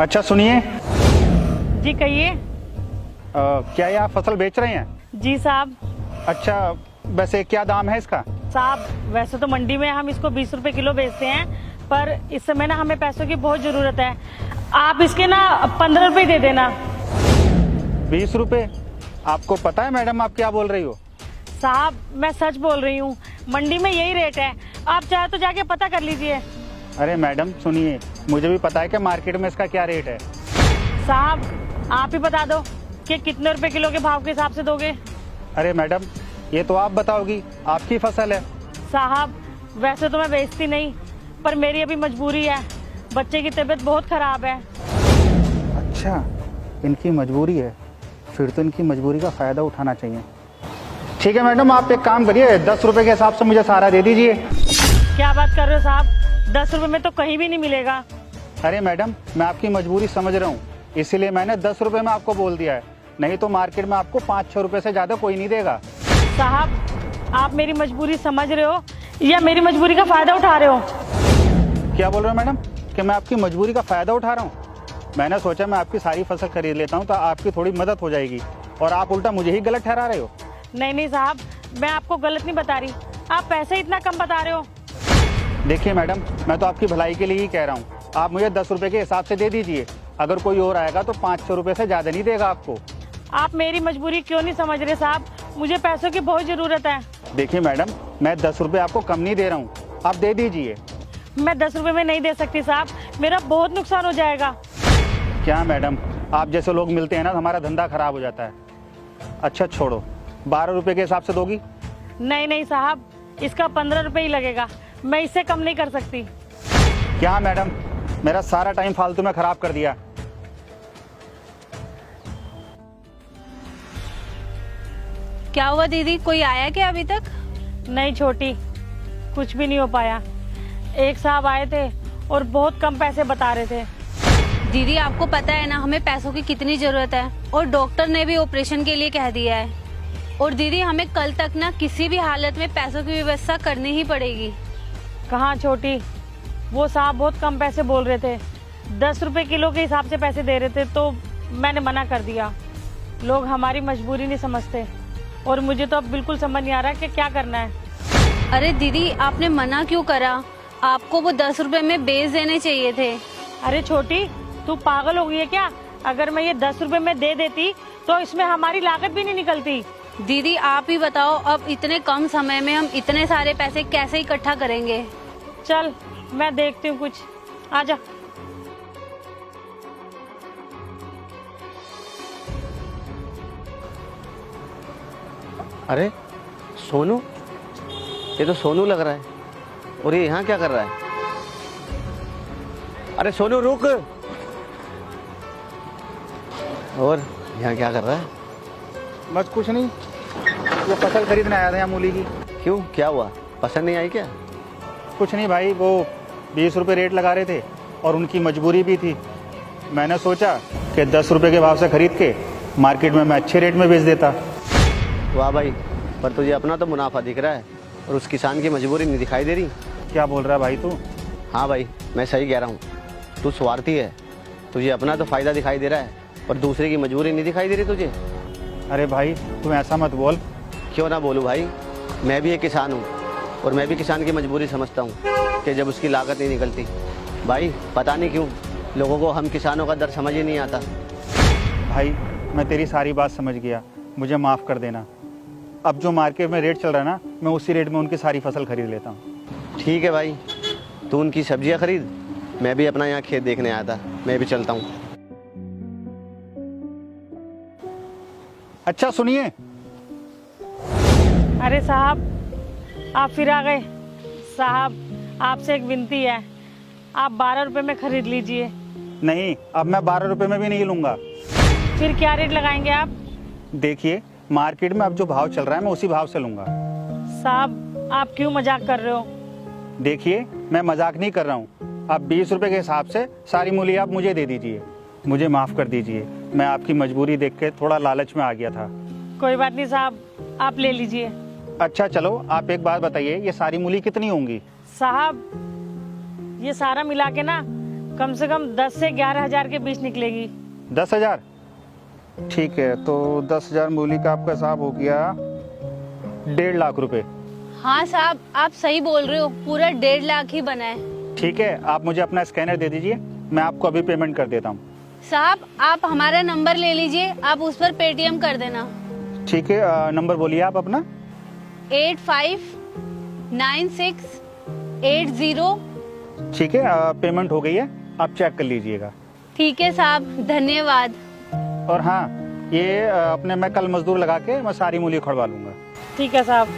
अच्छा सुनिए, जी कहिए। क्या ये आप फसल बेच रहे हैं? जी साहब। अच्छा, वैसे क्या दाम है इसका? साहब वैसे तो मंडी में हम इसको 20 रुपए किलो बेचते हैं, पर इस समय ना हमें पैसों की बहुत जरूरत है। आप इसके ना 15 रुपए दे देना। 20 रुपए? आपको पता है मैडम आप क्या बोल रही हो? साहब मैं सच बोल रही हूँ, मंडी में यही रेट है, आप चाहे तो जाके पता कर लीजिए। अरे मैडम सुनिए, मुझे भी पता है कि मार्केट में इसका क्या रेट है। साहब आप ही बता दो कि कितने रुपए किलो के भाव के हिसाब से दोगे। अरे मैडम, ये तो आप बताओगी, आपकी फसल है। साहब वैसे तो मैं बेचती नहीं, पर मेरी अभी मजबूरी है, बच्चे की तबीयत बहुत खराब है। अच्छा, इनकी मजबूरी है, फिर तो इनकी मजबूरी का फ़ायदा उठाना चाहिए। ठीक है मैडम, आप एक काम करिए, 10 रुपए के हिसाब से मुझे सारा दे दीजिए। क्या बात कर रहे हो साहब, 10 रुपए में तो कहीं भी नहीं मिलेगा। अरे मैडम, मैं आपकी मजबूरी समझ रहा हूँ, इसीलिए मैंने 10 रुपए में आपको बोल दिया है, नहीं तो मार्केट में आपको 5-6 रुपए से ज़्यादा कोई नहीं देगा। साहब आप मेरी मजबूरी समझ रहे हो या मेरी मजबूरी का फायदा उठा रहे हो? क्या बोल रहे हो मैडम कि मैं आपकी मजबूरी का फ़ायदा उठा रहा हूँ? मैंने सोचा मैं आपकी सारी फसल खरीद लेता हूँ तो आपकी थोड़ी मदद हो जाएगी, और आप उल्टा मुझे ही गलत ठहरा रहे हो। नहीं साहब, मैं आपको गलत नहीं बता रही, आप पैसे इतना कम बता रहे हो। देखिए मैडम, मैं तो आपकी भलाई के लिए ही कह रहा हूँ, आप मुझे 10 रुपए के हिसाब से दे दीजिए, अगर कोई और आएगा तो 5-6 रुपए से ज़्यादा नहीं देगा आपको। आप मेरी मजबूरी क्यों नहीं समझ रहे साहब, मुझे पैसों की बहुत ज़रूरत है। देखिए मैडम, मैं 10 रुपए आपको कम नहीं दे रहा हूँ, आप दे दीजिए। मैं 10 रुपए में नहीं दे सकती साहब, मेरा बहुत नुकसान हो जाएगा। क्या मैडम, आप जैसे लोग मिलते हैं ना तो हमारा धंधा खराब हो जाता है। अच्छा छोड़ो, 12 रुपए के हिसाब से दोगी? नहीं साहब, इसका 15 रुपए ही लगेगा, मैं इससे कम नहीं कर सकती। क्या मैडम, मेरा सारा टाइम फालतू में खराब कर दिया। क्या हुआ दीदी, कोई आया क्या अभी तक? नहीं छोटी, कुछ भी नहीं हो पाया। एक साहब आए थे और बहुत कम पैसे बता रहे थे। दीदी आपको पता है ना हमें पैसों की कितनी जरूरत है, और डॉक्टर ने भी ऑपरेशन के लिए कह दिया है। और दीदी हमें कल तक ना किसी भी हालत में पैसों की व्यवस्था करनी ही पड़ेगी। कहाँ छोटी, वो साहब बहुत कम पैसे बोल रहे थे, 10 रुपए किलो के हिसाब से पैसे दे रहे थे, तो मैंने मना कर दिया। लोग हमारी मजबूरी नहीं समझते, और मुझे तो अब बिल्कुल समझ नहीं आ रहा कि क्या करना है। अरे दीदी आपने मना क्यों करा, आपको वो 10 रुपए में बेच देने चाहिए थे। अरे छोटी, तू पागल हो गई है क्या? अगर मैं ये 10 रुपए में दे देती तो इसमें हमारी लागत भी नहीं निकलती। दीदी आप ही बताओ, अब इतने कम समय में हम इतने सारे पैसे कैसे इकट्ठा करेंगे? चल मैं देखती हूँ कुछ, आजा। अरे सोनू, ये तो सोनू लग रहा है, और ये यहाँ क्या कर रहा है? अरे सोनू रुक, और यहाँ क्या कर रहा है? बस कुछ नहीं, वो फसल खरीदने आया था यहाँ मूली की। क्यों, क्या हुआ, पसंद नहीं आई क्या? कुछ नहीं भाई, वो 20 रुपए रेट लगा रहे थे और उनकी मजबूरी भी थी। मैंने सोचा कि 10 रुपए के भाव से खरीद के मार्केट में मैं अच्छे रेट में बेच देता। वाह भाई, पर तुझे अपना तो मुनाफा दिख रहा है और उस किसान की मजबूरी नहीं दिखाई दे रही। क्या बोल रहा है भाई तू? हाँ भाई, मैं सही कह रहा हूँ, तू स्वार्थी है, तुझे अपना तो फायदा दिखाई दे रहा है पर दूसरे की मजबूरी नहीं दिखाई दे रही तुझे। अरे भाई तुम ऐसा मत बोल। क्यों ना बोलूँ भाई, मैं भी एक किसान हूँ और मैं भी किसान की मजबूरी समझता हूँ कि जब उसकी लागत नहीं निकलती। भाई पता नहीं क्यों लोगों को हम किसानों का दर्द समझ ही नहीं आता। भाई मैं तेरी सारी बात समझ गया, मुझे माफ़ कर देना। अब जो मार्केट में रेट चल रहा है ना, मैं उसी रेट में उनकी सारी फसल खरीद लेता हूँ। ठीक है भाई, तू उनकी सब्जियाँ खरीद, मैं भी अपना यहाँ खेत देखने आया था, मैं भी चलता हूँ। अच्छा सुनिए। अरे साहब आप फिर आ गए। साहब आपसे एक विनती है, आप 12 रुपए में खरीद लीजिए। नहीं, अब मैं 12 रुपए में भी नहीं लूँगा। फिर क्या रेट लगाएंगे आप? देखिए मार्केट में अब जो भाव चल रहा है मैं उसी भाव से लूँगा। साहब आप क्यों मजाक कर रहे हो? देखिए मैं मजाक नहीं कर रहा हूँ, आप 20 रुपए के हिसाब से सारी मूली आप मुझे दे दीजिए। मुझे माफ़ कर दीजिए, मैं आपकी मजबूरी देख के थोड़ा लालच में आ गया था। कोई बात नहीं साहब, आप ले लीजिए। अच्छा चलो, आप एक बात बताइए, ये सारी मूली कितनी होंगी? साहब ये सारा मिला के ना कम से कम 10 से 11 हजार के बीच निकलेगी। 10,000? ठीक है, तो 10,000 मूली का आपका हिसाब हो गया 1.5 लाख रुपए। हाँ साहब, आप सही बोल रहे हो, पूरा 1.5 लाख ही बना है। ठीक है, आप मुझे अपना स्कैनर दे दीजिए, मैं आपको अभी पेमेंट कर देता हूँ। साहब आप हमारा नंबर ले लीजिए, आप उस पर पेटीएम कर देना। ठीक है, नंबर बोलिए आप अपना। 859680। ठीक है, पेमेंट हो गई है, आप चेक कर लीजिएगा। ठीक है साहब, धन्यवाद। और हाँ, ये अपने मैं कल मजदूर लगा के मैं सारी मूली उखड़वा लूंगा। ठीक है साहब।